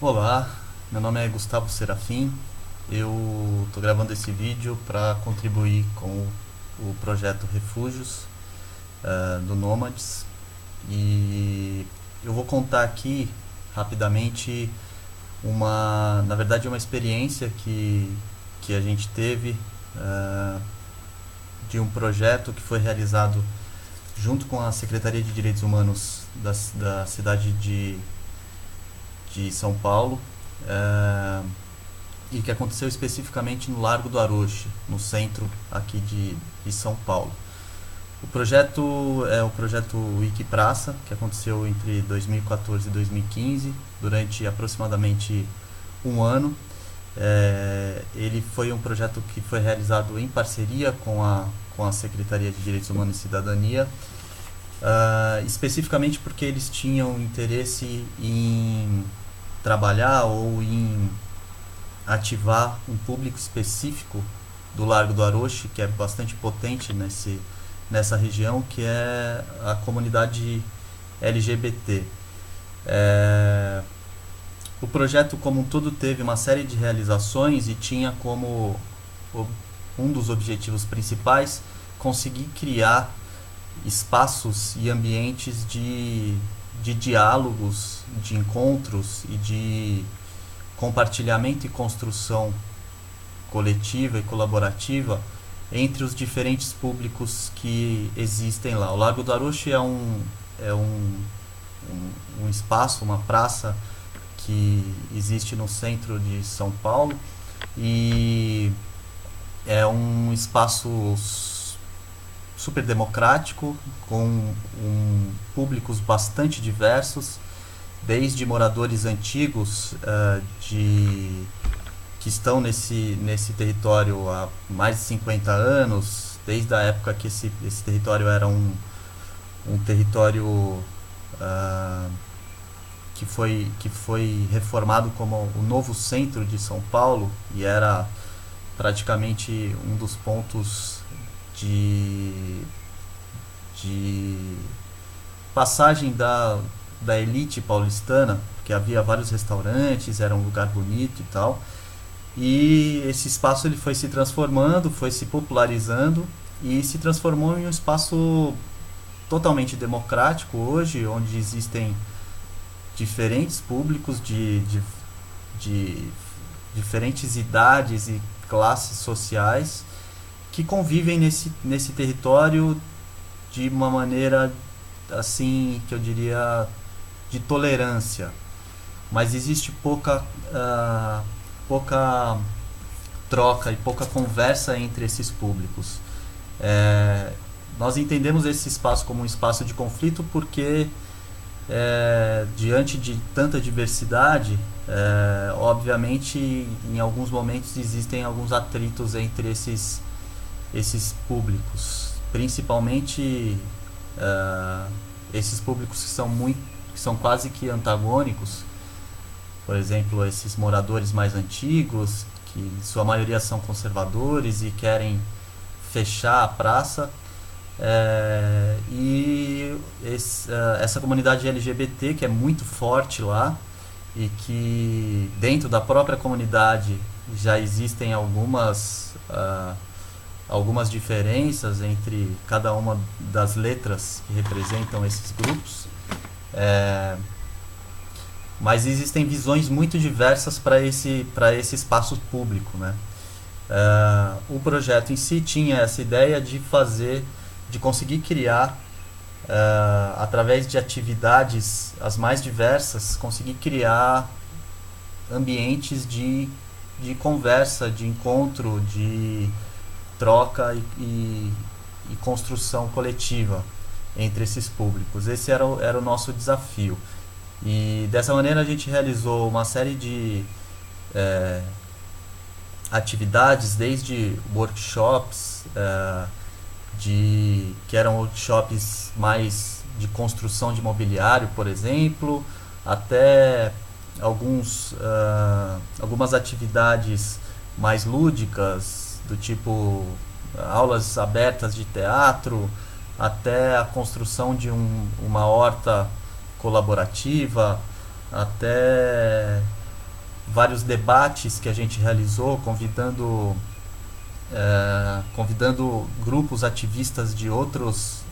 Olá, meu nome é Gustavo Serafim. Eu estou gravando esse vídeo para contribuir com o projeto Refúgios do Nômades e eu vou contar aqui rapidamente na verdade, uma experiência que a gente teve de um projeto que foi realizado junto com a Secretaria de Direitos Humanos da cidade de São Paulo, e que aconteceu especificamente no Largo do Aroche, no centro aqui de São Paulo. O projeto é o projeto Wikipraça, que aconteceu entre 2014 e 2015, durante aproximadamente um ano. Ele foi um projeto que foi realizado em parceria com a Secretaria de Direitos Humanos e Cidadania, especificamente porque eles tinham interesse em trabalhar ou em ativar um público específico do Largo do Aroche, que é bastante potente nessa região, que é a comunidade LGBT. O projeto como um todo teve uma série de realizações e tinha como um dos objetivos principais conseguir criar espaços e ambientes de diálogos, de encontros e de compartilhamento e construção coletiva e colaborativa entre os diferentes públicos que existem lá. O Largo do Aroche é um espaço, uma praça que existe no centro de São Paulo e é um espaço super democrático, com públicos bastante diversos, desde moradores antigos que estão nesse território há mais de 50 anos, desde a época que esse território era um território que foi reformado como o novo centro de São Paulo e era praticamente um dos pontos de passagem da elite paulistana, porque havia vários restaurantes, era um lugar bonito e tal. E esse espaço ele foi se transformando, foi se popularizando e se transformou em um espaço totalmente democrático hoje, onde existem diferentes públicos de diferentes idades e classes sociais que convivem nesse território de uma maneira, assim, que eu diria, de tolerância. Mas existe pouca troca e pouca conversa entre esses públicos. Nós entendemos esse espaço como um espaço de conflito porque, diante de tanta diversidade, obviamente, em alguns momentos existem alguns atritos entre esses públicos, principalmente esses públicos que são quase que antagônicos. Por exemplo, esses moradores mais antigos, que em sua maioria são conservadores e querem fechar a praça, essa comunidade LGBT, que é muito forte lá e que dentro da própria comunidade já existem algumas diferenças entre cada uma das letras que representam esses grupos, mas existem visões muito diversas para esse espaço público, né? O projeto em si tinha essa ideia de conseguir criar, através de atividades as mais diversas, conseguir criar ambientes de conversa, de encontro, de troca e construção coletiva entre esses públicos. Esse era o nosso desafio. E dessa maneira a gente realizou uma série de atividades, desde workshops, que eram workshops mais de construção de mobiliário, por exemplo, até algumas atividades mais lúdicas, do tipo aulas abertas de teatro, até a construção de uma horta colaborativa, até vários debates que a gente realizou, convidando grupos ativistas de outros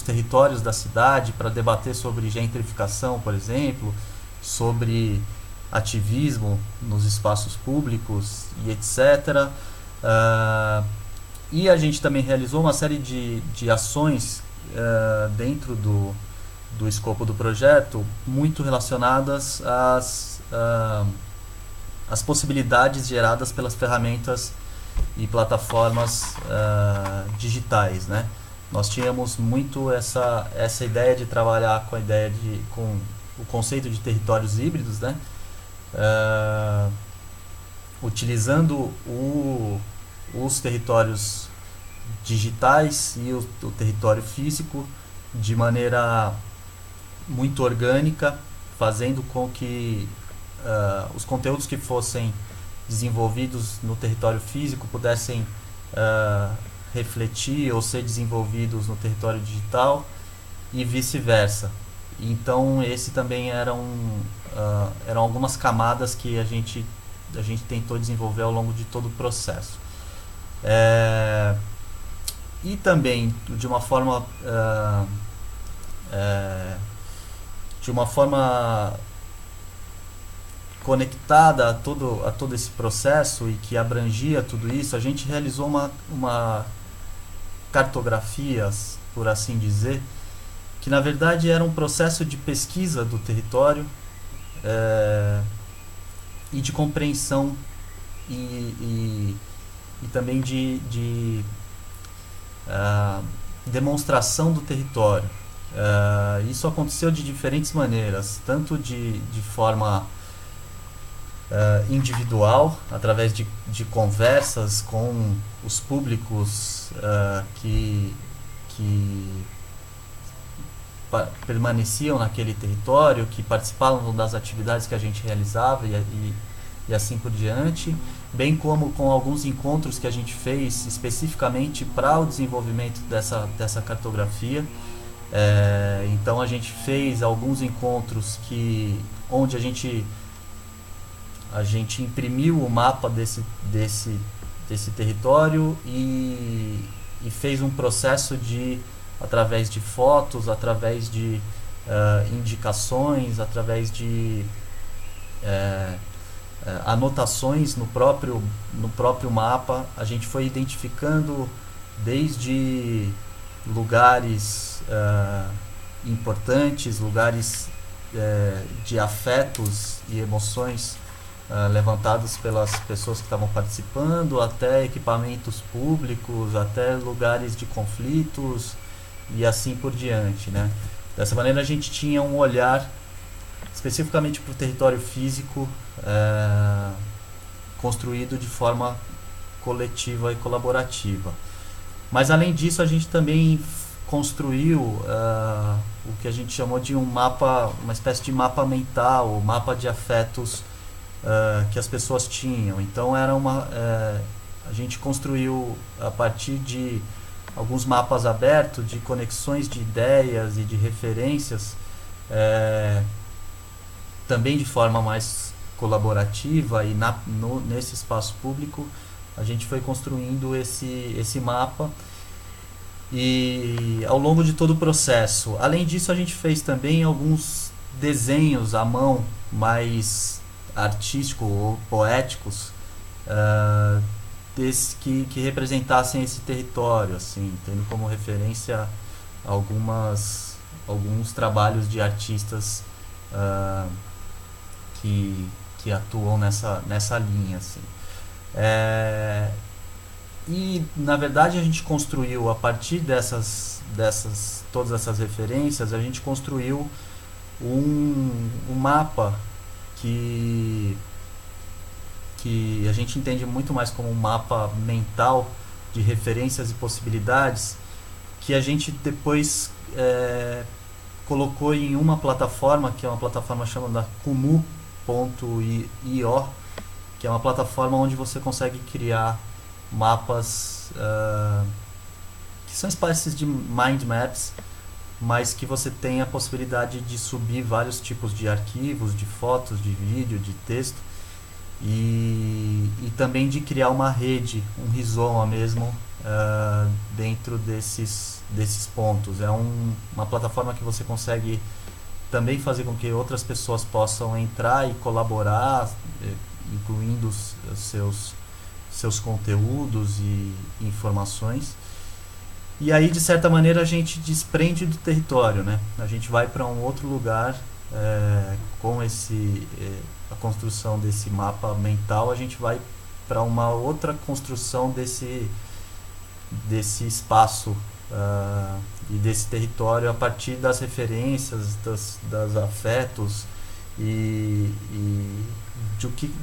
territórios da cidade para debater sobre gentrificação, por exemplo, sobre ativismo nos espaços públicos e etc. E a gente também realizou uma série de ações dentro do escopo do projeto, muito relacionadas às possibilidades geradas pelas ferramentas e plataformas digitais, né? Nós tínhamos muito essa ideia de trabalhar com o conceito de territórios híbridos, né? Utilizando os territórios digitais e o território físico de maneira muito orgânica, fazendo com que os conteúdos que fossem desenvolvidos no território físico pudessem refletir ou ser desenvolvidos no território digital e vice-versa. Então esse também eram algumas camadas que a gente tentou desenvolver ao longo de todo o processo. E também de uma forma conectada a todo esse processo e que abrangia tudo isso, a gente realizou uma cartografia, por assim dizer, que na verdade era um processo de pesquisa do território e de compreensão e também de demonstração do território. Isso aconteceu de diferentes maneiras, tanto de forma individual, através de conversas com os públicos que permaneciam naquele território, que participavam das atividades que a gente realizava e assim por diante, bem como com alguns encontros que a gente fez especificamente para o desenvolvimento dessa cartografia. Então a gente fez alguns encontros onde a gente imprimiu o mapa desse território e fez um processo através de fotos, através de indicações, através de anotações no próprio mapa. A gente foi identificando desde lugares importantes, lugares de afetos e emoções levantados pelas pessoas que estavam participando, até equipamentos públicos, até lugares de conflitos e assim por diante, né? Dessa maneira a gente tinha um olhar especificamente para o território físico, construído de forma coletiva e colaborativa. Mas além disso a gente também construiu o que a gente chamou de uma espécie de mapa mental, mapa de afetos que as pessoas tinham. Então a gente construiu a partir de alguns mapas abertos de conexões de ideias e de referências, também de forma mais colaborativa, e nesse espaço público a gente foi construindo esse mapa, e ao longo de todo o processo. Além disso, a gente fez também alguns desenhos à mão mais artísticos ou poéticos, que representassem esse território, assim, tendo como referência alguns trabalhos de artistas que atuam nessa linha, assim. E na verdade a gente construiu, a partir todas essas referências, a gente construiu um mapa que a gente entende muito mais como um mapa mental de referências e possibilidades, que a gente depois colocou em uma plataforma, que é uma plataforma chamada Kumu.io, que é uma plataforma onde você consegue criar mapas que são espécies de mind maps, mas que você tem a possibilidade de subir vários tipos de arquivos, de fotos, de vídeo, de texto, e também de criar uma rede, um rizoma mesmo, dentro desses pontos. É uma plataforma que você consegue também fazer com que outras pessoas possam entrar e colaborar, incluindo os seus conteúdos e informações. E aí, de certa maneira, a gente desprende do território, né? A gente vai para um outro lugar, com a construção desse mapa mental, a gente vai para uma outra construção desse espaço, e desse território a partir das referências, das afetos e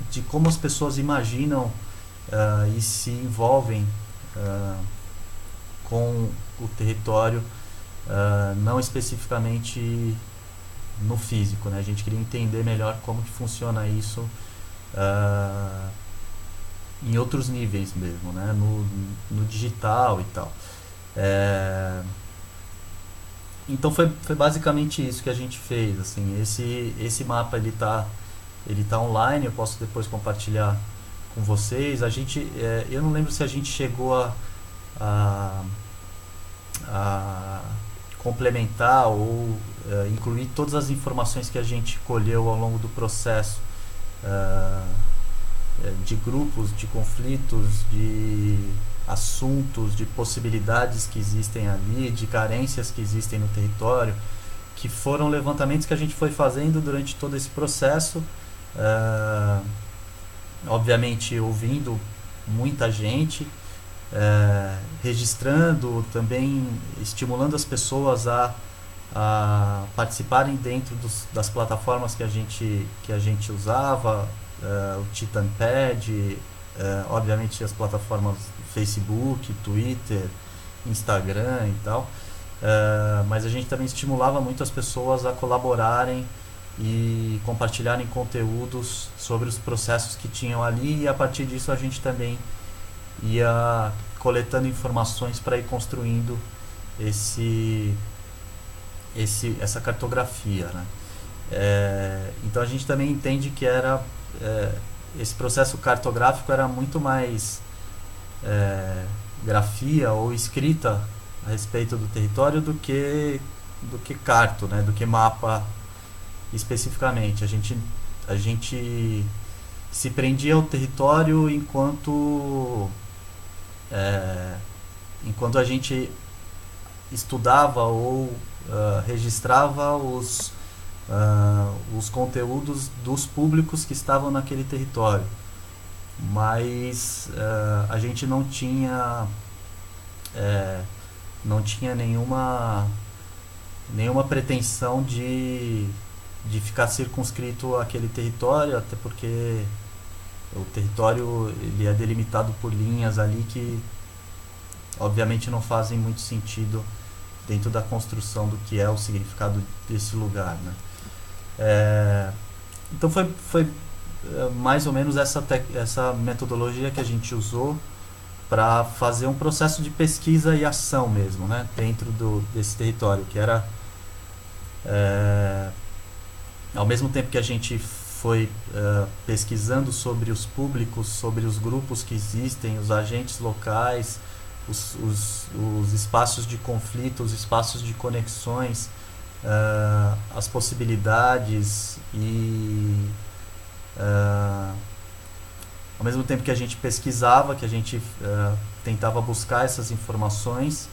de como as pessoas imaginam, e se envolvem com o território, não especificamente no físico, né? A gente queria entender melhor como que funciona isso, em outros níveis mesmo, né? No digital e tal. Então foi basicamente isso que a gente fez. Assim, esse mapa ele tá online, eu posso depois compartilhar com vocês. Eu não lembro se a gente chegou a complementar ou incluir todas as informações que a gente colheu ao longo do processo, de grupos, de conflitos, de assuntos, de possibilidades que existem ali, de carências que existem no território, que foram levantamentos que a gente foi fazendo durante todo esse processo, obviamente ouvindo muita gente, registrando, também estimulando as pessoas a participarem dentro das plataformas que a gente usava, o TitanPad, obviamente as plataformas Facebook, Twitter, Instagram e tal, mas a gente também estimulava muito as pessoas a colaborarem e compartilharem conteúdos sobre os processos que tinham ali, e a partir disso a gente também ia coletando informações para ir construindo essa cartografia, né? Então a gente também entende que esse processo cartográfico era muito mais grafia ou escrita a respeito do território do que carto, né? Do que mapa especificamente. A gente se prendia ao território enquanto a gente estudava ou registrava os conteúdos dos públicos que estavam naquele território, mas a gente não tinha nenhuma pretensão de ficar circunscrito àquele território, até porque o território ele é delimitado por linhas ali que obviamente não fazem muito sentido dentro da construção do que é o significado desse lugar, né? Então foi mais ou menos essa metodologia que a gente usou para fazer um processo de pesquisa e ação mesmo, né? Dentro desse território, que era ao mesmo tempo que a gente foi pesquisando sobre os públicos, sobre os grupos que existem, os agentes locais, os espaços de conflito, os espaços de conexões, as possibilidades, e ao mesmo tempo que a gente pesquisava, que a gente tentava buscar essas informações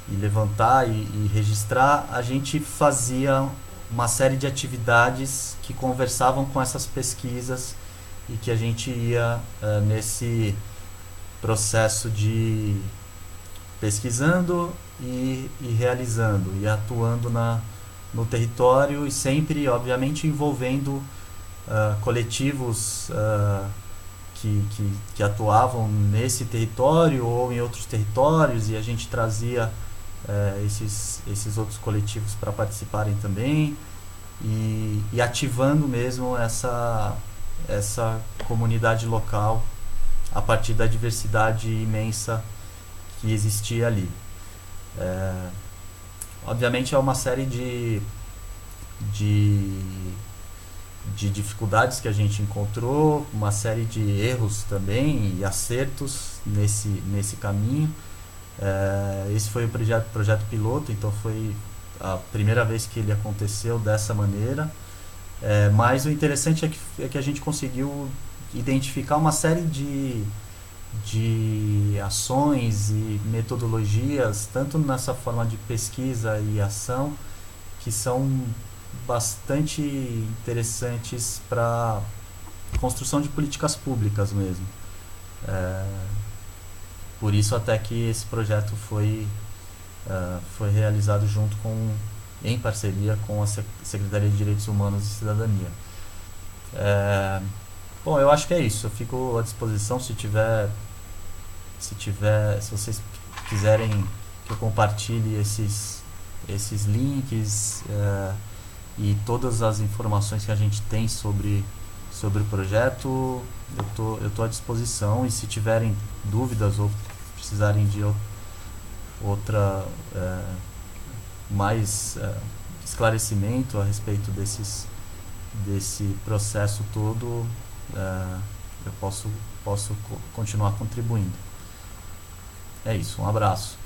e levantar e registrar, a gente fazia uma série de atividades que conversavam com essas pesquisas e que a gente ia nesse processo de pesquisando e realizando e atuando no território, e sempre obviamente envolvendo coletivos que atuavam nesse território ou em outros territórios, e a gente trazia esses outros coletivos para participarem também, e ativando mesmo essa comunidade local a partir da diversidade imensa que existia ali. obviamente é uma série de, de dificuldades que a gente encontrou, uma série de erros também e acertos nesse caminho. Esse foi o projeto piloto, então foi a primeira vez que ele aconteceu dessa maneira. Mas o interessante é que a gente conseguiu identificar uma série de ações e metodologias, tanto nessa forma de pesquisa e ação, que são bastante interessantes para construção de políticas públicas mesmo. É, por isso até que esse projeto foi realizado em parceria com a Secretaria de Direitos Humanos e Cidadania. É, bom, eu acho que é isso. Eu fico à disposição se vocês quiserem que eu compartilhe esses links e todas as informações que a gente tem sobre o projeto, eu tô à disposição. E se tiverem dúvidas ou precisarem de outra mais esclarecimento a respeito desse processo todo, eu posso continuar contribuindo. É isso, um abraço.